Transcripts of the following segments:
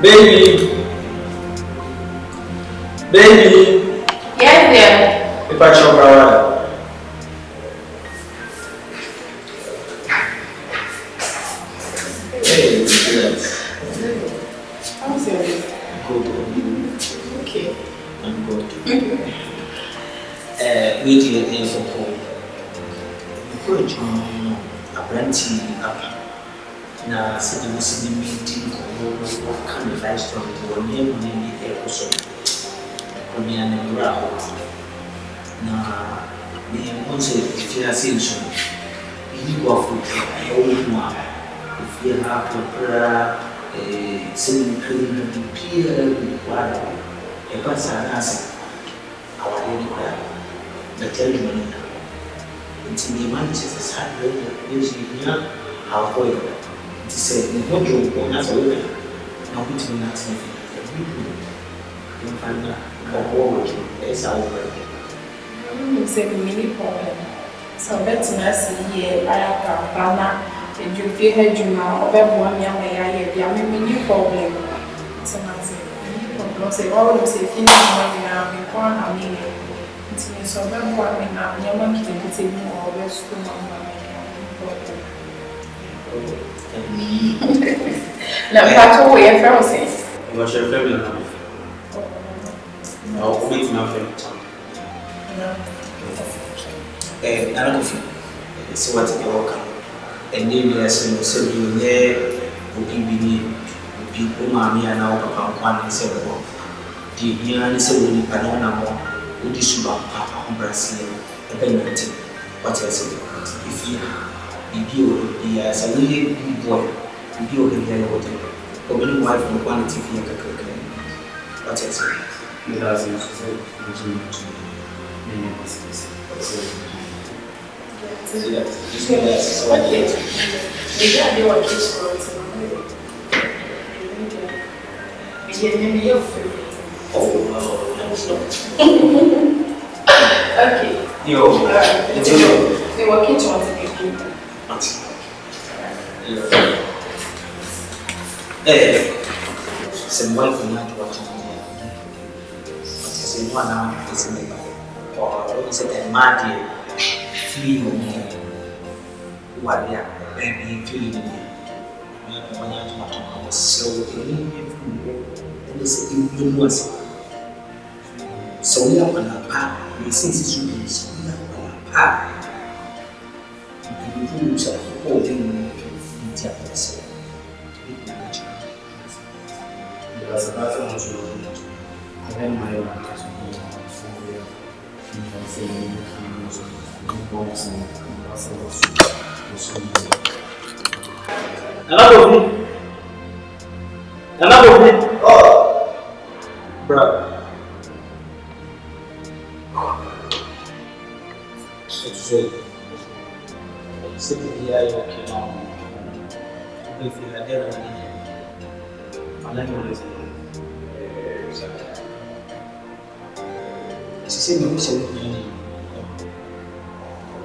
Baby! Baby! Yes, dear. If I shop around. Hey, yes. How's yours? Good. Okay. I'm good. Wait till the end of home. Before you apprentice up. Na sidi sidi meeting ko kan live stream ko ne mu ne e ko so ko ni ana mura ko na ni mo se fi asenso ni ko fu e o mu a fi ha ko pra sidi kiri ni pia ni kwa e pa sa na se awale ni kwa da tell me nti ni man se sa do ni ni ha ko to say, in what you want, that's all. Now, we do not say, you find out what we do, it's our work. It's a mini problem. So, that's nice. Yeah, I have a banner, and you feel head you now, over 1 year, I have a mini problem. So, I say, mini problem. Say, all of say, finish money now, we can't have me. It's me, so that's what I mean now. You're not going to take more or less to my problem. Now, that's what we are from saying. You are your family now. I'll quit my family. I don't know. So what you work on? And then you are so you there. People, mommy, and now Papa, one is everyone. The young is a woman, Panama, who is Papa, Brazil, a penalty. What I said, if you be as a really good boy, you can get a hotel. Or any wife from quantity for your career. What I said, you doesn't say, many business. Yes, what yet? We got your kids for it. Oh, no. Okay. Yo, they were kids on the people. Some wife and not watching. Say 1 hour is in the or is it a mad flee on me? What they are, baby, feeling me. When I was so so we are on a path, we see this room, so we are on a path. The rules are holding in Japanese. Because the person wants to I have my own person Another oh, bro. So sitting here, okay now. If you are there, I'm not going to say. She said, "No, she said, no."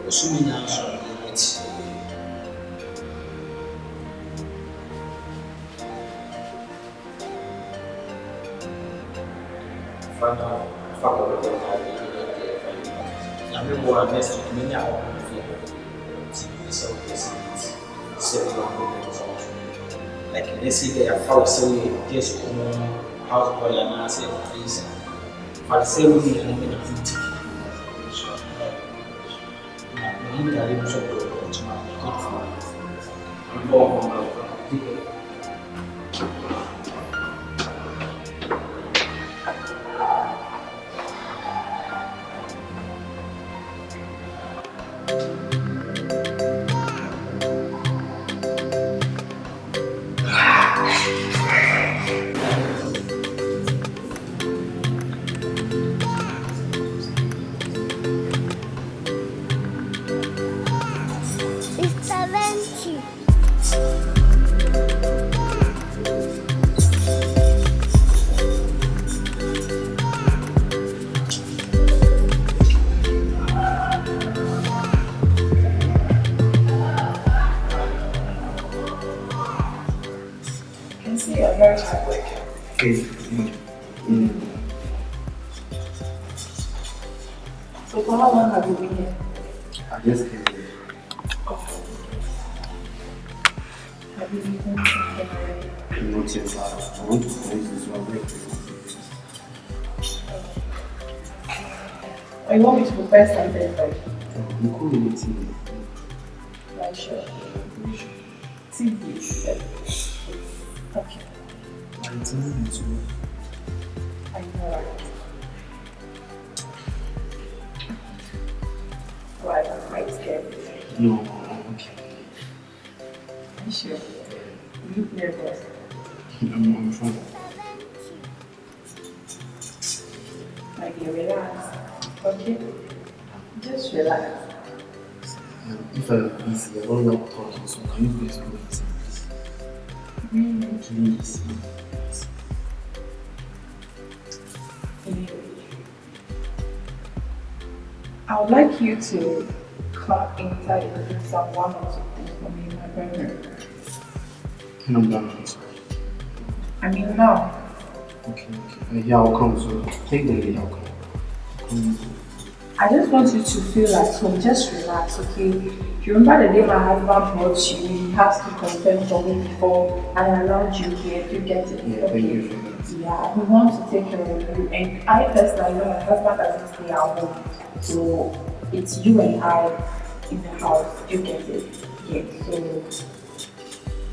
Assuming now, it's Father, I remember next week, many hours so like let's see the house so just house boy and I say please for the same way I'm going to eat I'm going to Very hard worker. Okay. So for how long have you been here? I just came here. Have you eaten something already? Not yet, but I want to finish this one very quickly. Or you want me to prepare something for you? You call me tea. Like sure. TV. Okay. I'm telling you too. I know right. Right, I'm quite scared. No, okay. Are you sure? You look nervous. I'm fine. My dear, relax. Okay? Just relax. If I'm busy, I don't like talking, so can you please go easy, please? Please. Anyway, I would like you to come inside and do some one or two things for me in my bedroom. And I'm done with this. I mean now. Okay. Yeah, I'll come, so take the lead, I'll come. I just want you to feel at home, just relax, okay? You remember the day my husband brought you, he has to confirm for me before I allowed you here to get it. Yeah, thank you for that. Yeah, he wants to take care of you. And I personally know my husband doesn't stay at home. So it's you and I in the house. You get it. Yeah. So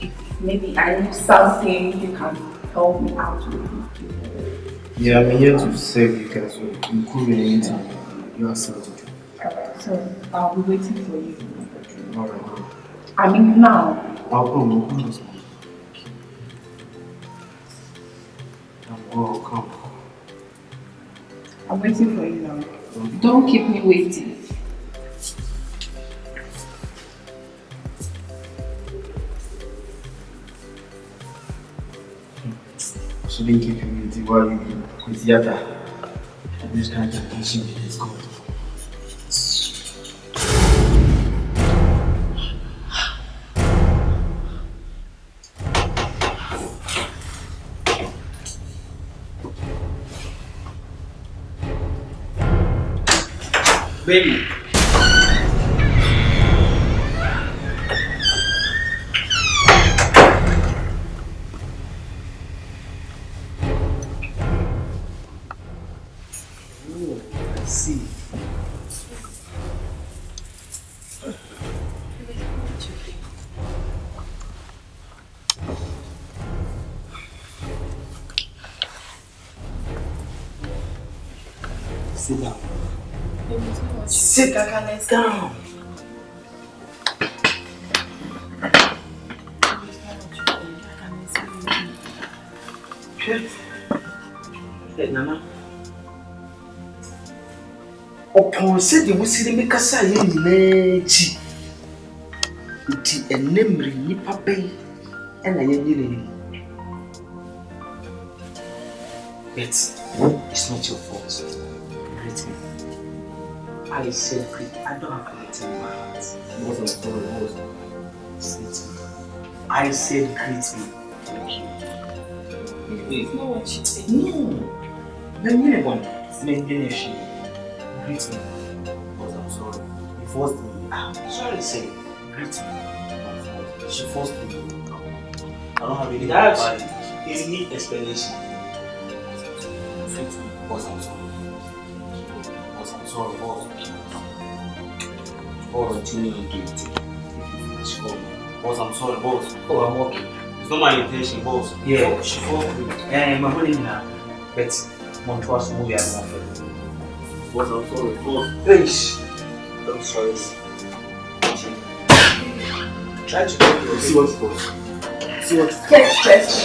if maybe I need something, you can help me out with it. Yeah, I'm here to serve you guys, so including anything you are set to do. Alright, so I'll be waiting for you in my bedroom. Alright. I mean now. I'll come this morning. I'll come. I'm waiting for you now. Don't keep me waiting. So they keep you waiting while you with the other. I'm just trying to teach you this code. Baby. Oh, I see. Sit down. Sit down. Hey, Nana. Upon said you will see the Mikasa in Nachi. It a memory, Papa, and I am but it's not your fault. Greet me. I said greet. I don't have anything in my heart. What I'm sorry, I said greet me. Thank you. It's not what she said. No. Then you want greet me. But I'm sorry. You forced me. Sorry, say greet me. She forced me. I don't have any any explanation. Boss, I'm sorry. Boss, I'm sorry, boss. Boss, continue to do it. Boss, I'm sorry, boss. Oh, I'm okay. It's not my intention, boss. Yeah, she forced me. My money now. But Montois movie I want for you. Boss, I'm sorry, boss. Please. I'm sorry. Try to see what it was. See what it was. Get stressed.